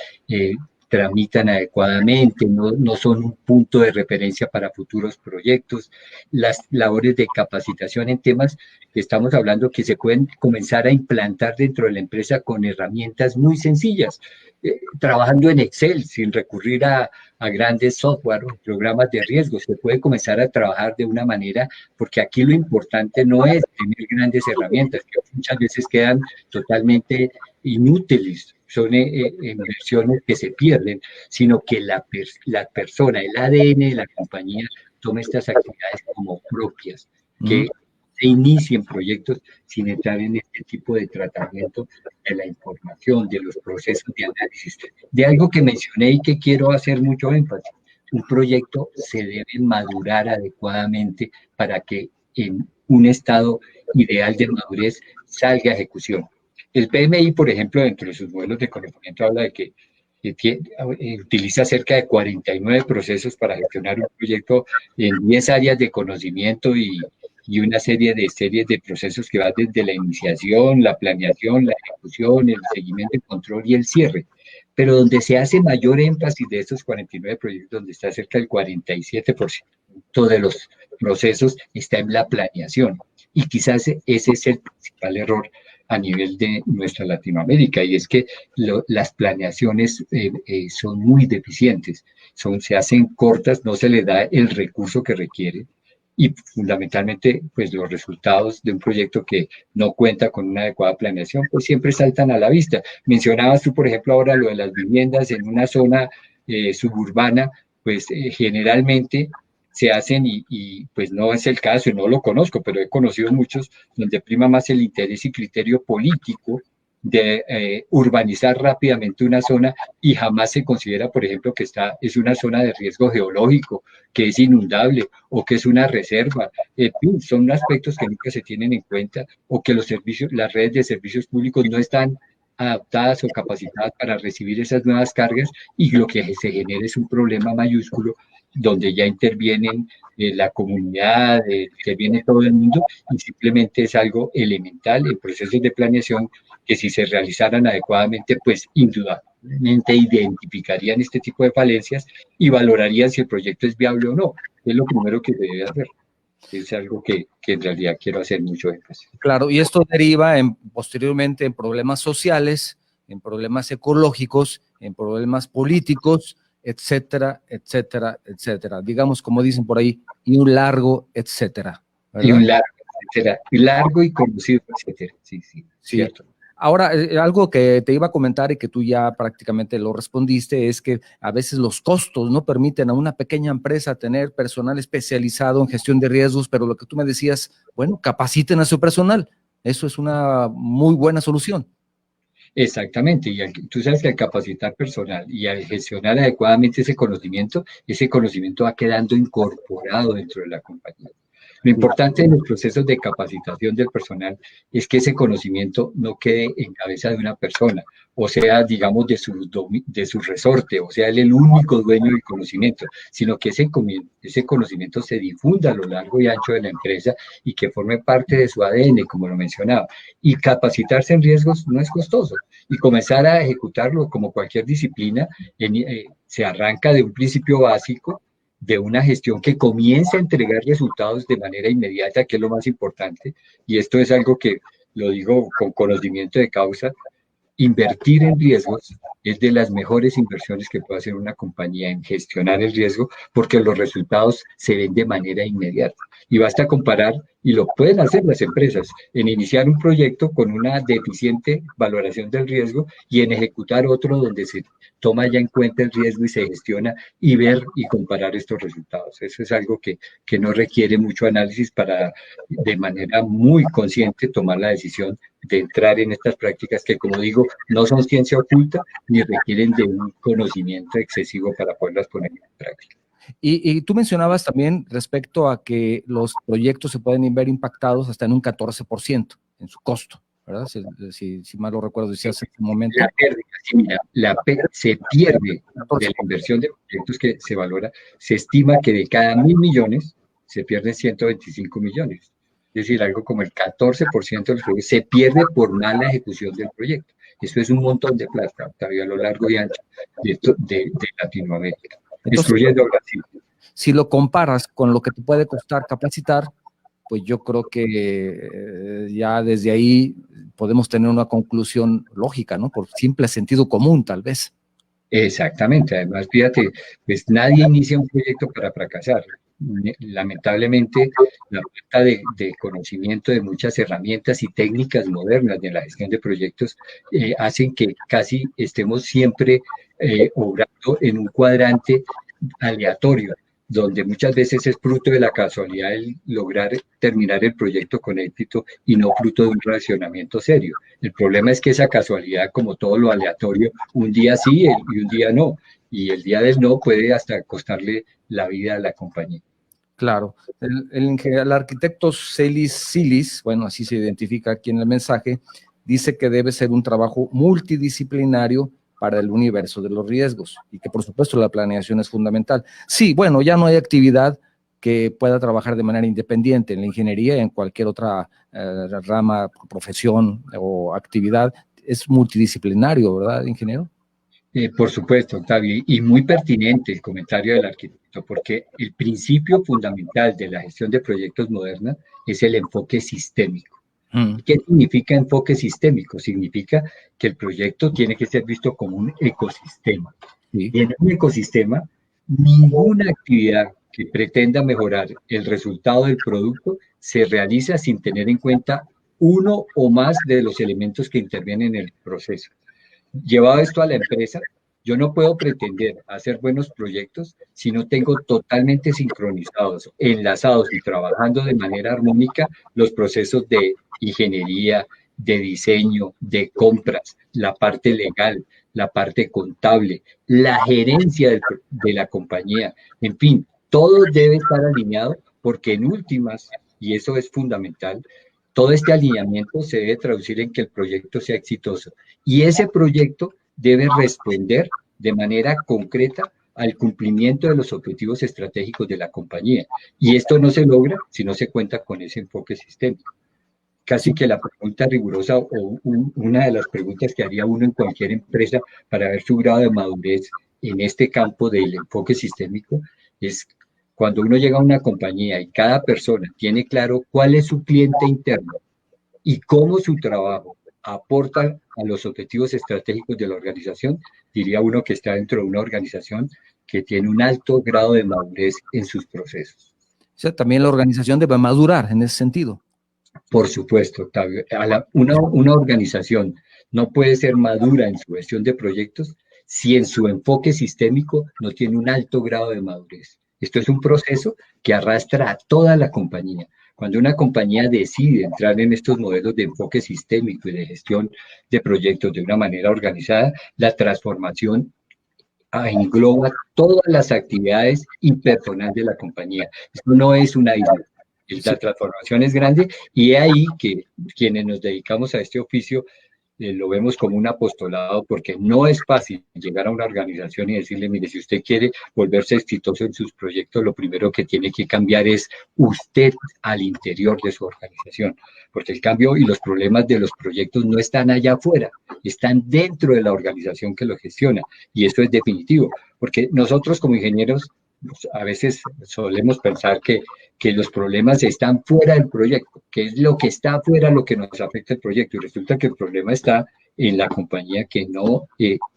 tramitan adecuadamente, no son un punto de referencia para futuros proyectos, las labores de capacitación en temas que estamos hablando que se pueden comenzar a implantar dentro de la empresa con herramientas muy sencillas, trabajando en Excel sin recurrir a grandes software o programas de riesgo. Se puede comenzar a trabajar de una manera, porque aquí lo importante no es tener grandes herramientas, que muchas veces quedan totalmente inútiles, son inversiones que se pierden, sino que la persona, el ADN de la compañía tome estas actividades como propias, que se inicien proyectos sin entrar en este tipo de tratamiento de la información, de los procesos de análisis, de algo que mencioné y que quiero hacer mucho énfasis. Un proyecto se debe madurar adecuadamente para que en un estado ideal de madurez salga a ejecución. El PMI, por ejemplo, dentro de sus modelos de conocimiento habla de que utiliza cerca de 49 procesos para gestionar un proyecto en 10 áreas de conocimiento y una series de procesos que van desde la iniciación, la planeación, la ejecución, el seguimiento, el control y el cierre. Pero donde se hace mayor énfasis de estos 49 proyectos, donde está cerca del 47% de los procesos, está en la planeación. Y quizás ese es el principal error a nivel de nuestra Latinoamérica, y es que las planeaciones son muy deficientes, se hacen cortas, no se le da el recurso que requiere, y fundamentalmente, pues los resultados de un proyecto que no cuenta con una adecuada planeación, pues siempre saltan a la vista. Mencionabas tú, por ejemplo, ahora lo de las viviendas en una zona suburbana, pues generalmente se hacen pues no es el caso y no lo conozco, pero he conocido muchos donde prima más el interés y criterio político de urbanizar rápidamente una zona y jamás se considera, por ejemplo, que es una zona de riesgo geológico, que es inundable o que es una reserva. Son aspectos que nunca se tienen en cuenta, o que las redes de servicios públicos no están adaptadas o capacitadas para recibir esas nuevas cargas, y lo que se genera es un problema mayúsculo donde ya intervienen la comunidad, interviene todo el mundo, y simplemente es algo elemental en procesos de planeación que si se realizaran adecuadamente, pues indudablemente identificarían este tipo de falencias y valorarían si el proyecto es viable o no. Es lo primero que se debe hacer. Es algo que en realidad quiero hacer mucho énfasis. Claro, y esto deriva posteriormente en problemas sociales, en problemas ecológicos, en problemas políticos, etcétera, etcétera, etcétera. Digamos, como dicen por ahí, y un largo etcétera, ¿verdad? Y un largo etcétera, y largo y conocido, etcétera. Sí, sí, sí. Cierto. Ahora, algo que te iba a comentar y que tú ya prácticamente lo respondiste es que a veces los costos no permiten a una pequeña empresa tener personal especializado en gestión de riesgos, pero lo que tú me decías, bueno, capaciten a su personal. Eso es una muy buena solución. Exactamente, y tú sabes que al capacitar personal y al gestionar adecuadamente ese conocimiento va quedando incorporado dentro de la compañía. Lo importante en los procesos de capacitación del personal es que ese conocimiento no quede en cabeza de una persona, o sea, digamos, de su resorte, o sea, él el único dueño del conocimiento, sino que ese conocimiento se difunda a lo largo y ancho de la empresa y que forme parte de su ADN, como lo mencionaba. Y capacitarse en riesgos no es costoso, y comenzar a ejecutarlo como cualquier disciplina, se arranca de un principio básico, de una gestión que comience a entregar resultados de manera inmediata, que es lo más importante, y esto es algo que lo digo con conocimiento de causa. Invertir en riesgos es de las mejores inversiones que puede hacer una compañía en gestionar el riesgo, porque los resultados se ven de manera inmediata. Y basta comparar, y lo pueden hacer las empresas, en iniciar un proyecto con una deficiente valoración del riesgo y en ejecutar otro donde se toma ya en cuenta el riesgo y se gestiona, y ver y comparar estos resultados. Eso es algo que no requiere mucho análisis para de manera muy consciente tomar la decisión de entrar en estas prácticas que, como digo, no son ciencia oculta ni requieren de un conocimiento excesivo para poderlas poner en práctica. Y tú mencionabas también respecto a que los proyectos se pueden ver impactados hasta en un 14% en su costo, ¿verdad? Si mal lo recuerdo, decías en un momento. La pérdida, sí, mira, se pierde de la inversión de proyectos que se valora, se estima que de cada 1.000 millones se pierden 125 millones. Es decir, algo como el 14% de los proyectos se pierde por mala ejecución del proyecto. Eso es un montón de plata, Octavio, a lo largo y ancho de Latinoamérica. Entonces, excluyendo Brasil. Si lo comparas con lo que te puede costar capacitar, pues yo creo que ya desde ahí podemos tener una conclusión lógica, ¿no? Por simple sentido común, tal vez. Exactamente, además, fíjate, pues nadie inicia un proyecto para fracasar. Lamentablemente, la falta de conocimiento de muchas herramientas y técnicas modernas de la gestión de proyectos hacen que casi estemos siempre obrando en un cuadrante aleatorio, donde muchas veces es fruto de la casualidad el lograr terminar el proyecto con éxito y no fruto de un relacionamiento serio. El problema es que esa casualidad, como todo lo aleatorio, un día sí y un día no, y el día del no puede hasta costarle la vida a la compañía. Claro, el arquitecto Celis Silis, bueno, así se identifica aquí en el mensaje, dice que debe ser un trabajo multidisciplinario para el universo de los riesgos y que por supuesto la planeación es fundamental. Sí, bueno, ya no hay actividad que pueda trabajar de manera independiente en la ingeniería y en cualquier otra rama, profesión o actividad, es multidisciplinario, ¿verdad, ingeniero? Por supuesto, Octavio, y muy pertinente el comentario del arquitecto, porque el principio fundamental de la gestión de proyectos moderna es el enfoque sistémico. ¿Qué significa enfoque sistémico? Significa que el proyecto tiene que ser visto como un ecosistema. Sí. Y en un ecosistema, ninguna actividad que pretenda mejorar el resultado del producto se realiza sin tener en cuenta uno o más de los elementos que intervienen en el proceso. Llevado esto a la empresa, yo no puedo pretender hacer buenos proyectos si no tengo totalmente sincronizados, enlazados y trabajando de manera armónica los procesos de ingeniería, de diseño, de compras, la parte legal, la parte contable, la gerencia de la compañía. En fin, todo debe estar alineado porque en últimas, y eso es fundamental, todo este alineamiento se debe traducir en que el proyecto sea exitoso. Y ese proyecto debe responder de manera concreta al cumplimiento de los objetivos estratégicos de la compañía. Y esto no se logra si no se cuenta con ese enfoque sistémico. Casi que la pregunta rigurosa o una de las preguntas que haría uno en cualquier empresa para ver su grado de madurez en este campo del enfoque sistémico es cuando uno llega a una compañía y cada persona tiene claro cuál es su cliente interno y cómo su trabajo aporta a los objetivos estratégicos de la organización, diría uno que está dentro de una organización que tiene un alto grado de madurez en sus procesos. O sea, también la organización debe madurar en ese sentido. Por supuesto, Octavio. Una organización no puede ser madura en su gestión de proyectos si en su enfoque sistémico no tiene un alto grado de madurez. Esto es un proceso que arrastra a toda la compañía. Cuando una compañía decide entrar en estos modelos de enfoque sistémico y de gestión de proyectos de una manera organizada, la transformación engloba todas las actividades y personal de la compañía. Esto no es una isla. La transformación es grande y es ahí que quienes nos dedicamos a este oficio lo vemos como un apostolado, porque no es fácil llegar a una organización y decirle, mire, si usted quiere volverse exitoso en sus proyectos, lo primero que tiene que cambiar es usted al interior de su organización, porque el cambio y los problemas de los proyectos no están allá afuera, están dentro de la organización que lo gestiona, y eso es definitivo, porque nosotros como ingenieros a veces solemos pensar que los problemas están fuera del proyecto, que es lo que está afuera lo que nos afecta el proyecto, y resulta que el problema está en la compañía que no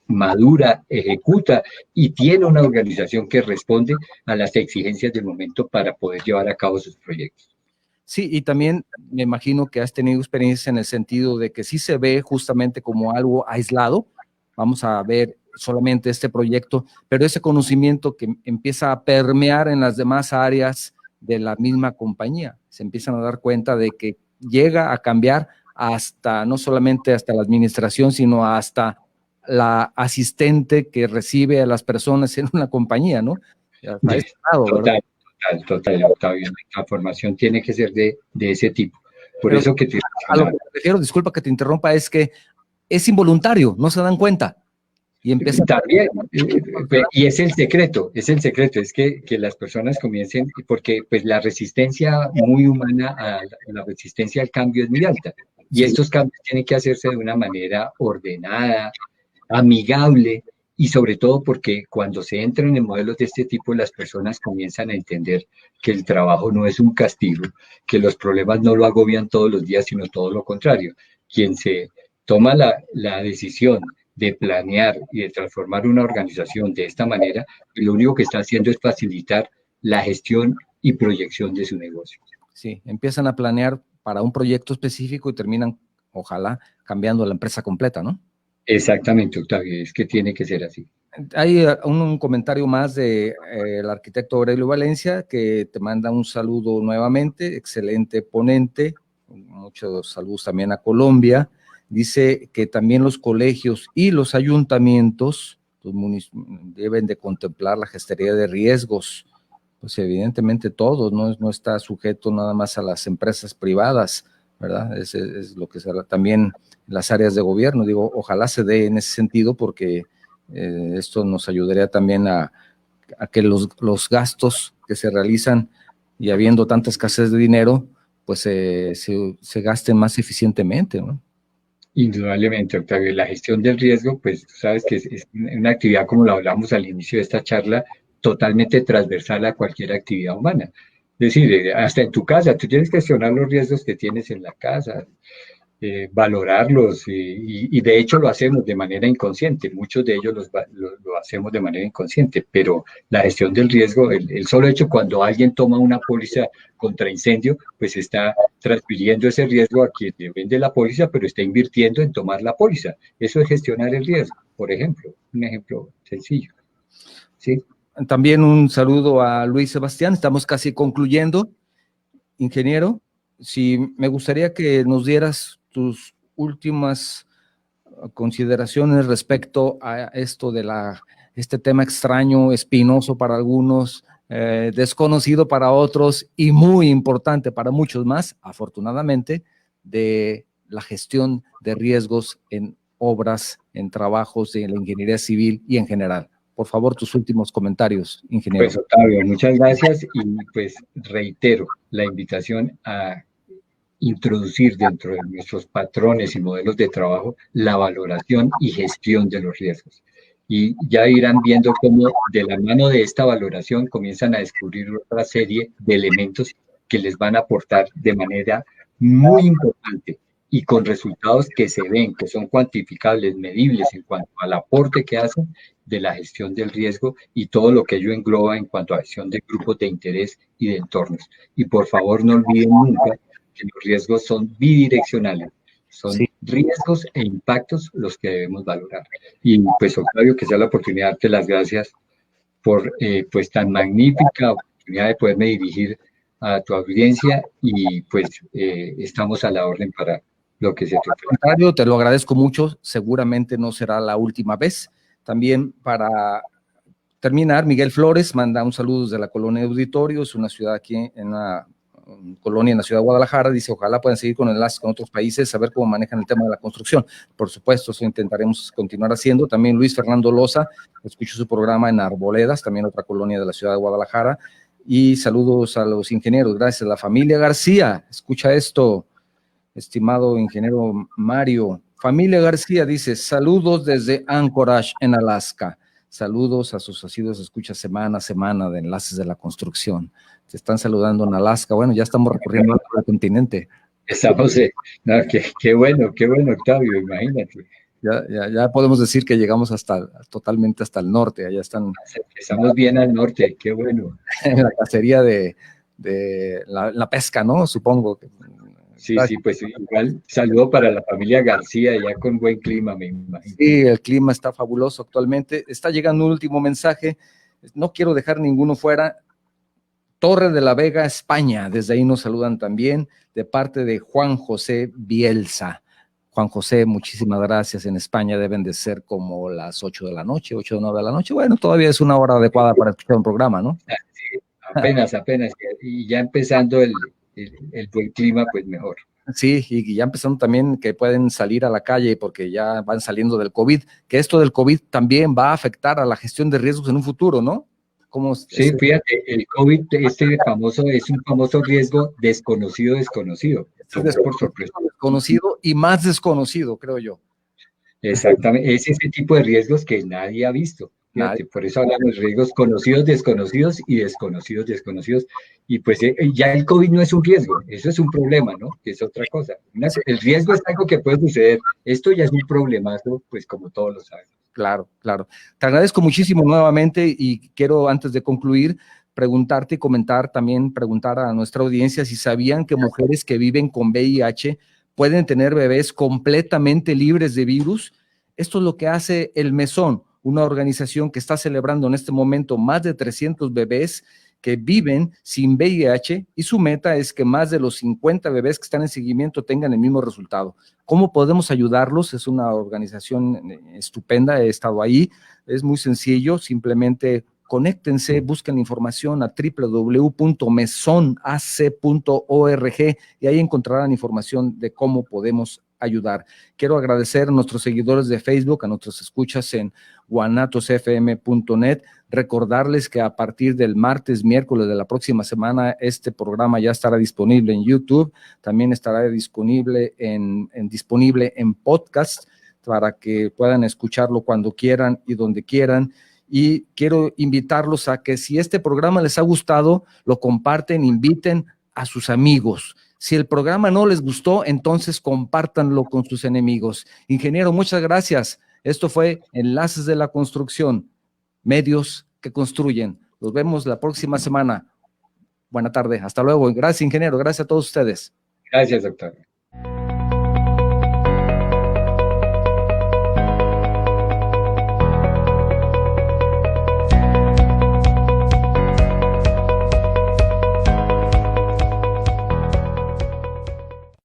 madura, ejecuta y tiene una organización que responde a las exigencias del momento para poder llevar a cabo sus proyectos. Sí, y también me imagino que has tenido experiencia en el sentido de que sí se ve justamente como algo aislado, vamos a ver solamente este proyecto, pero ese conocimiento que empieza a permear en las demás áreas de la misma compañía, se empiezan a dar cuenta de que llega a cambiar hasta, no solamente hasta la administración, sino hasta la asistente que recibe a las personas en una compañía, ¿no? Hasta ese lado, ¿verdad? Total, Octavio. La formación tiene que ser de ese tipo. Por Pero eso que te a lo que mencionaba. me refiero, disculpa que te interrumpa, es que es involuntario, no se dan cuenta y empiezan. También, y es el secreto, es que las personas comiencen, porque pues la resistencia muy humana a la resistencia al cambio es muy alta. Y Sí, estos cambios tienen que hacerse de una manera ordenada, amigable, y sobre todo porque cuando se entran en modelos de este tipo, las personas comienzan a entender que el trabajo no es un castigo, que los problemas no lo agobian todos los días, sino todo lo contrario. Quien se toma la decisión de planear y de transformar una organización de esta manera, lo único que está haciendo es facilitar la gestión y proyección de su negocio. sí, empiezan a planear para un proyecto específico y terminan, ojalá, cambiando la empresa completa, ¿no? Exactamente, Octavio, es que tiene que ser así. Hay un comentario más de el arquitecto Aurelio Valencia, que te manda un saludo nuevamente, excelente ponente, muchos saludos también a Colombia. Dice que también los colegios y los ayuntamientos deben de contemplar la gestión de riesgos, pues evidentemente todos, no está sujeto nada más a las empresas privadas, ¿verdad? Es lo que será también las áreas de gobierno, digo, ojalá se dé en ese sentido porque esto nos ayudaría también a que los gastos que se realizan y habiendo tanta escasez de dinero, pues se gasten más eficientemente, ¿no? Indudablemente, Octavio, la gestión del riesgo, pues tú sabes que es una actividad, como lo hablamos al inicio de esta charla, totalmente transversal a cualquier actividad humana. Es decir, hasta en tu casa, tú tienes que gestionar los riesgos que tienes en la casa, valorarlos y de hecho lo hacemos de manera inconsciente, muchos de ellos lo hacemos de manera inconsciente, pero la gestión del riesgo, el solo hecho cuando alguien toma una póliza contra incendio, pues está transfiriendo ese riesgo a quien le vende la póliza, pero está invirtiendo en tomar la póliza. Eso es gestionar el riesgo, por ejemplo, un ejemplo sencillo. ¿Sí? También un saludo a Luis Sebastián, estamos casi concluyendo. Ingeniero, si me gustaría que nos dieras tus últimas consideraciones respecto a esto de este tema extraño, espinoso para algunos, desconocido para otros y muy importante para muchos más, afortunadamente, de la gestión de riesgos en obras, en trabajos de la ingeniería civil y en general. Por favor, tus últimos comentarios, ingeniero. Pues Octavio, muchas gracias y pues reitero la invitación a introducir dentro de nuestros patrones y modelos de trabajo la valoración y gestión de los riesgos. Y ya irán viendo cómo de la mano de esta valoración comienzan a descubrir otra serie de elementos que les van a aportar de manera muy importante y con resultados que se ven, que son cuantificables, medibles en cuanto al aporte que hacen de la gestión del riesgo y todo lo que ello engloba en cuanto a gestión de grupos de interés y de entornos. Y por favor no olviden nunca que los riesgos son bidireccionales, son Sí. riesgos e impactos los que debemos valorar. Y pues Octavio, que sea la oportunidad de darte las gracias por pues tan magnífica oportunidad de poderme dirigir a tu audiencia y pues estamos a la orden para lo que se te ofrezca. Al contrario, te lo agradezco mucho, seguramente no será la última vez. También para terminar, Miguel Flores manda un saludo desde la colonia Auditorio, es una ciudad aquí en una colonia en la ciudad de Guadalajara, dice, ojalá puedan seguir con enlaces con otros países, saber cómo manejan el tema de la construcción. Por supuesto, eso intentaremos continuar haciendo. También Luis Fernando Loza, escucho su programa en Arboledas, también otra colonia de la ciudad de Guadalajara, y saludos a los ingenieros, gracias. La familia García, escucha esto, estimado ingeniero Mario. Familia García dice, saludos desde Anchorage, en Alaska. Saludos a sus asiduos escuchas semana a semana de Enlaces de la Construcción. Te están saludando en Alaska. Bueno, ya estamos recorriendo el continente. Estamos, no, qué bueno, Octavio, imagínate. Ya podemos decir que llegamos totalmente hasta el norte. Allá están. Estamos bien al norte, qué bueno. En la cacería de la pesca, ¿no? Supongo. Sí, pues igual saludo para la familia García, ya con buen clima, me imagino. Sí, el clima está fabuloso actualmente. Está llegando un último mensaje. No quiero dejar ninguno fuera. Torre de la Vega, España. Desde ahí nos saludan también de parte de Juan José Bielsa. Juan José, muchísimas gracias. En España deben de ser como las 8 de la noche, 8 o 9 de la noche. Bueno, todavía es una hora adecuada para escuchar un programa, ¿no? Sí, apenas. Y ya empezando el buen clima, pues mejor. Sí, y ya empezando también que pueden salir a la calle porque ya van saliendo del COVID, que esto del COVID también va a afectar a la gestión de riesgos en un futuro, ¿no? Sí, fíjate, el COVID, es un famoso riesgo desconocido. Tomó por sorpresa. Desconocido y más desconocido, creo yo. Exactamente, es ese tipo de riesgos que nadie ha visto. Fíjate, por eso hablamos de riesgos conocidos, desconocidos y desconocidos. Y pues ya el COVID no es un riesgo, eso es un problema, ¿no? Que es otra cosa. El riesgo es algo que puede suceder. Esto ya es un problemazo, pues como todos lo saben. Claro. Te agradezco muchísimo nuevamente y quiero, antes de concluir, preguntarte y preguntar a nuestra audiencia si sabían que mujeres que viven con VIH pueden tener bebés completamente libres de virus. Esto es lo que hace el Mesón, una organización que está celebrando en este momento más de 300 bebés que viven sin VIH y su meta es que más de los 50 bebés que están en seguimiento tengan el mismo resultado. ¿Cómo podemos ayudarlos? Es una organización estupenda, he estado ahí, es muy sencillo, simplemente conéctense, busquen información a www.mesonac.org y ahí encontrarán información de cómo podemos ayudar. Quiero agradecer a nuestros seguidores de Facebook, a nuestros escuchas en guanatosfm.net, recordarles que a partir del miércoles de la próxima semana, este programa ya estará disponible en YouTube, también estará disponible en podcast para que puedan escucharlo cuando quieran y donde quieran. Y quiero invitarlos a que si este programa les ha gustado, lo comparten, inviten a sus amigos. Si el programa no les gustó, entonces compártanlo con sus enemigos. Ingeniero, muchas gracias. Esto fue Enlaces de la Construcción, medios que construyen. Nos vemos la próxima semana. Buena tarde. Hasta luego. Gracias, ingeniero. Gracias a todos ustedes. Gracias, doctor.